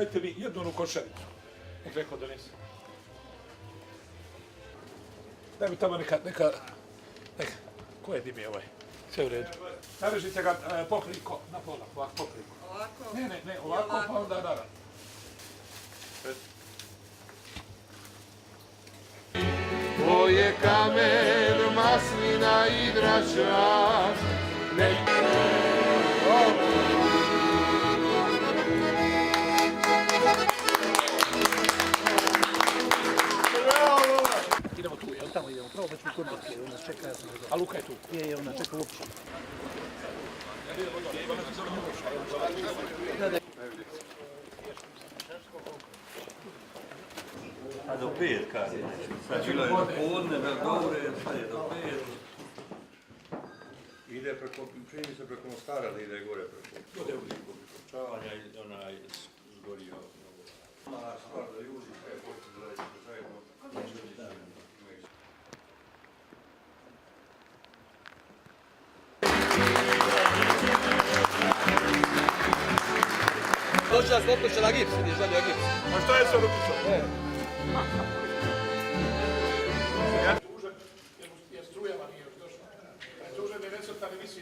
dajte mi jednu onu košaricu. Nek neko donese. Daj mi tamo neka, koje dim je ovaj? Sve u redu. Navežite ga pokriko na pola, ovako pokriko. Ovako? Ne, ovako pa onda naravno. Ovo je kamen, maslina i drača. Idemo tu, jel tamo idemo? Prvo ćemo kod Matke, ona čeka, ja sam ga. A Luka je tu? Je, ona čeka Luka. A do 5 kaže. Sad bilo je do podne, da govore, sad je do 5. Ide preko, čini se preko Mostara da ide gore preko Čavanja i onaj zgorio. Mala stvar da ljudi sve počne da radite zajedno. Dođa s Loptoša na gips, vidiš da je gips. A šta je sa Lukicom?